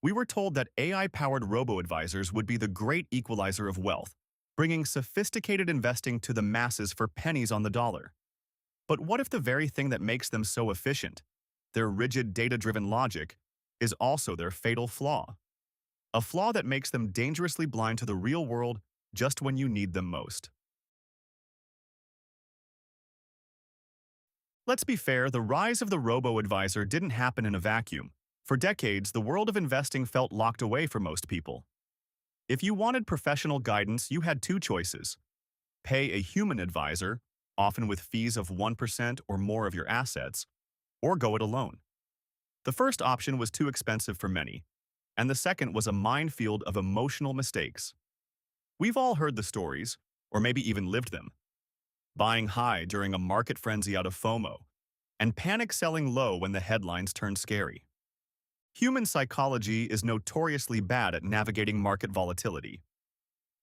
We were told that AI-powered robo-advisors would be the great equalizer of wealth, bringing sophisticated investing to the masses for pennies on the dollar. But what if the very thing that makes them so efficient, their rigid data-driven logic, is also their fatal flaw? A flaw that makes them dangerously blind to the real world just when you need them most. Let's be fair, the rise of the robo-advisor didn't happen in a vacuum. For decades, the world of investing felt locked away for most people. If you wanted professional guidance, you had two choices. Pay a human advisor, often with fees of 1% or more of your assets, or go it alone. The first option was too expensive for many, and the second was a minefield of emotional mistakes. We've all heard the stories, or maybe even lived them. Buying high during a market frenzy out of FOMO, and panic selling low when the headlines turn scary. Human psychology is notoriously bad at navigating market volatility.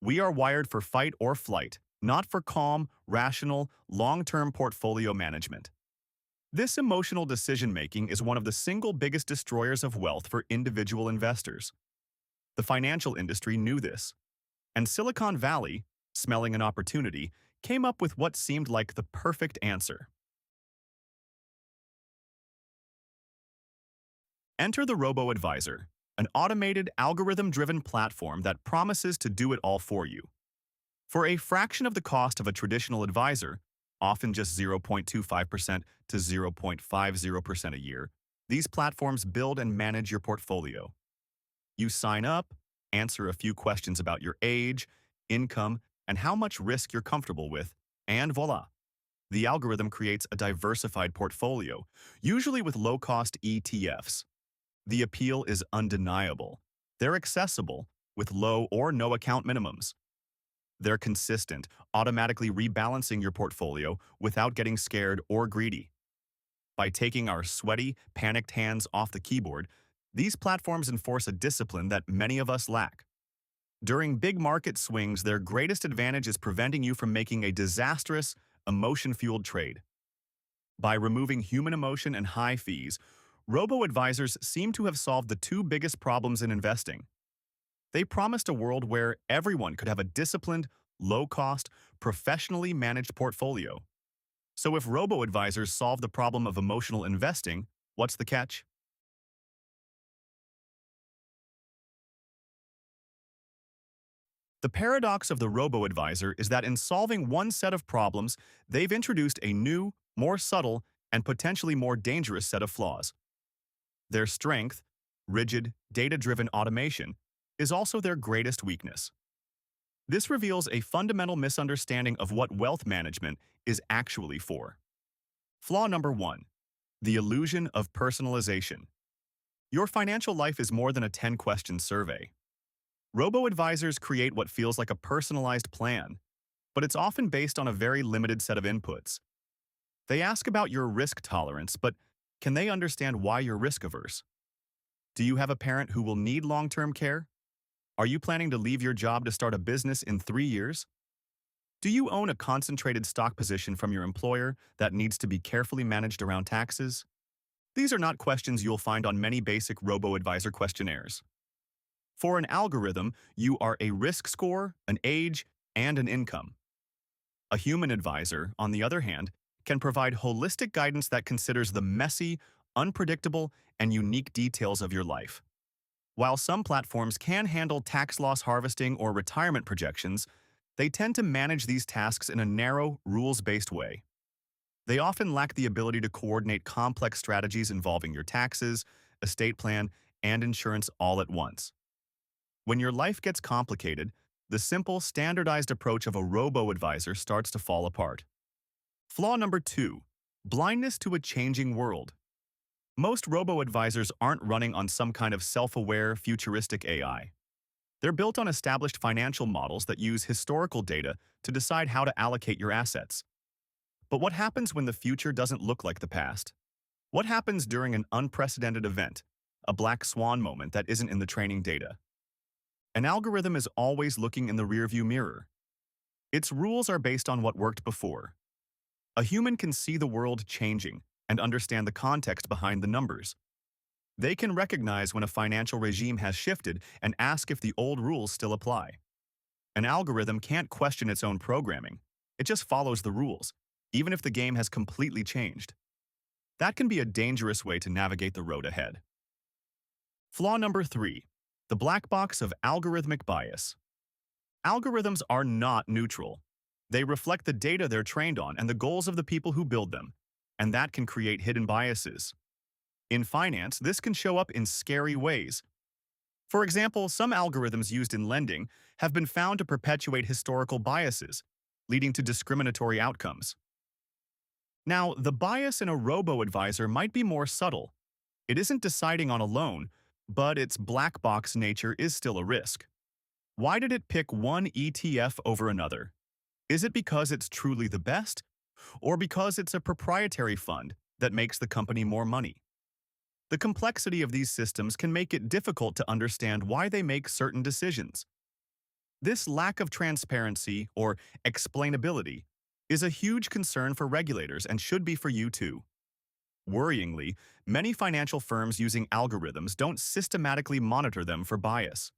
We are wired for fight or flight, not for calm, rational, long-term portfolio management. This emotional decision-making is one of the single biggest destroyers of wealth for individual investors. The financial industry knew this, and Silicon Valley, smelling an opportunity, came up with what seemed like the perfect answer. Enter the Robo-Advisor, an automated, algorithm-driven platform that promises to do it all for you. For a fraction of the cost of a traditional advisor, often just 0.25% to 0.50% a year, these platforms build and manage your portfolio. You sign up, answer a few questions about your age, income, and how much risk you're comfortable with, and voila! The algorithm creates a diversified portfolio, usually with low-cost ETFs. The appeal is undeniable. They're accessible, with low or no account minimums. They're consistent, automatically rebalancing your portfolio without getting scared or greedy. By taking our sweaty, panicked hands off the keyboard, these platforms enforce a discipline that many of us lack. During big market swings, their greatest advantage is preventing you from making a disastrous, emotion-fueled trade. By removing human emotion and high fees, robo-advisors seem to have solved the two biggest problems in investing. They promised a world where everyone could have a disciplined, low-cost, professionally managed portfolio. So if robo-advisors solve the problem of emotional investing, what's the catch? The paradox of the robo-advisor is that in solving one set of problems, they've introduced a new, more subtle, and potentially more dangerous set of flaws. Their strength, rigid, data-driven automation, is also their greatest weakness. This reveals a fundamental misunderstanding of what wealth management is actually for. Flaw number 1. The illusion of personalization. Your financial life is more than a 10-question survey. Robo-advisors create what feels like a personalized plan, but it's often based on a very limited set of inputs. They ask about your risk tolerance, but can they understand why you're risk-averse? Do you have a parent who will need long-term care? Are you planning to leave your job to start a business in 3 years? Do you own a concentrated stock position from your employer that needs to be carefully managed around taxes? These are not questions you'll find on many basic robo-advisor questionnaires. For an algorithm, you are a risk score, an age, and an income. A human advisor, on the other hand, can provide holistic guidance that considers the messy, unpredictable, and unique details of your life. While some platforms can handle tax loss harvesting or retirement projections, they tend to manage these tasks in a narrow, rules-based way. They often lack the ability to coordinate complex strategies involving your taxes, estate plan, and insurance all at once. When your life gets complicated, the simple, standardized approach of a robo-advisor starts to fall apart. Flaw number 2. Blindness to a changing world. Most robo-advisors aren't running on some kind of self-aware, futuristic AI. They're built on established financial models that use historical data to decide how to allocate your assets. But what happens when the future doesn't look like the past? What happens during an unprecedented event, a black swan moment that isn't in the training data? An algorithm is always looking in the rearview mirror. Its rules are based on what worked before. A human can see the world changing and understand the context behind the numbers. They can recognize when a financial regime has shifted and ask if the old rules still apply. An algorithm can't question its own programming. It just follows the rules, even if the game has completely changed. That can be a dangerous way to navigate the road ahead. Flaw number 3. The black box of algorithmic bias. Algorithms are not neutral. They reflect the data they're trained on and the goals of the people who build them, and that can create hidden biases. In finance, this can show up in scary ways. For example, some algorithms used in lending have been found to perpetuate historical biases, leading to discriminatory outcomes. Now, the bias in a robo-advisor might be more subtle. It isn't deciding on a loan, but its black box nature is still a risk. Why did it pick one ETF over another? Is it because it's truly the best, or because it's a proprietary fund that makes the company more money? The complexity of these systems can make it difficult to understand why they make certain decisions. This lack of transparency, or explainability, is a huge concern for regulators and should be for you too. Worryingly, many financial firms using algorithms don't systematically monitor them for bias.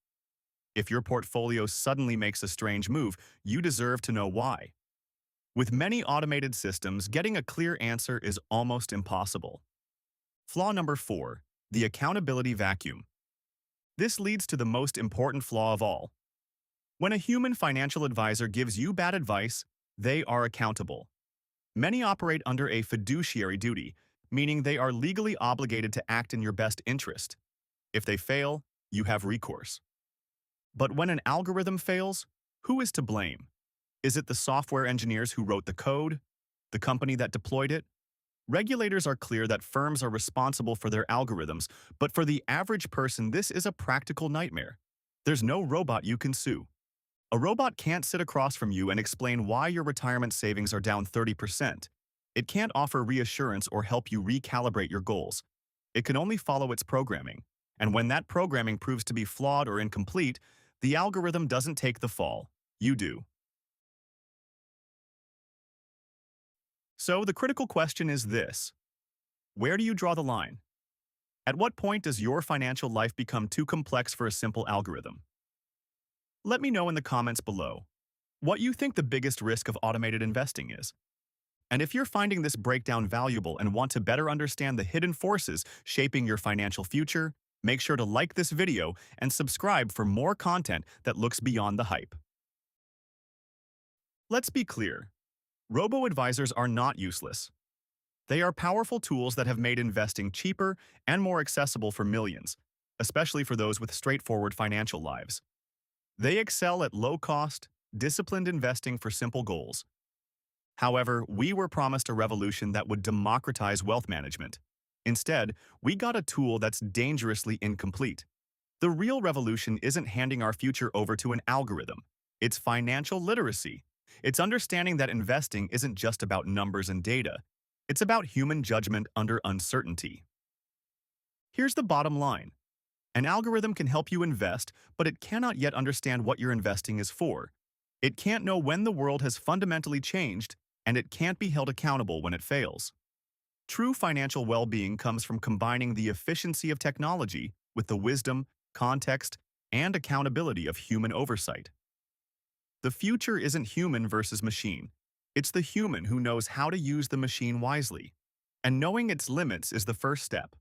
If your portfolio suddenly makes a strange move, you deserve to know why. With many automated systems, getting a clear answer is almost impossible. Flaw number 4. The accountability vacuum. This leads to the most important flaw of all. When a human financial advisor gives you bad advice, they are accountable. Many operate under a fiduciary duty, meaning they are legally obligated to act in your best interest. If they fail, you have recourse. But when an algorithm fails, who is to blame? Is it the software engineers who wrote the code? The company that deployed it? Regulators are clear that firms are responsible for their algorithms, but for the average person, this is a practical nightmare. There's no robot you can sue. A robot can't sit across from you and explain why your retirement savings are down 30%. It can't offer reassurance or help you recalibrate your goals. It can only follow its programming. And when that programming proves to be flawed or incomplete, the algorithm doesn't take the fall. You do. So the critical question is this: where do you draw the line? At what point does your financial life become too complex for a simple algorithm? Let me know in the comments below what you think the biggest risk of automated investing is. And if you're finding this breakdown valuable and want to better understand the hidden forces shaping your financial future, make sure to like this video and subscribe for more content that looks beyond the hype. Let's be clear. Robo-advisors are not useless. They are powerful tools that have made investing cheaper and more accessible for millions, especially for those with straightforward financial lives. They excel at low-cost, disciplined investing for simple goals. However, we were promised a revolution that would democratize wealth management. Instead, we got a tool that's dangerously incomplete. The real revolution isn't handing our future over to an algorithm. It's financial literacy. It's understanding that investing isn't just about numbers and data. It's about human judgment under uncertainty. Here's the bottom line. An algorithm can help you invest, but it cannot yet understand what your investing is for. It can't know when the world has fundamentally changed, and it can't be held accountable when it fails. True financial well-being comes from combining the efficiency of technology with the wisdom, context, and accountability of human oversight. The future isn't human versus machine. It's the human who knows how to use the machine wisely. And knowing its limits is the first step.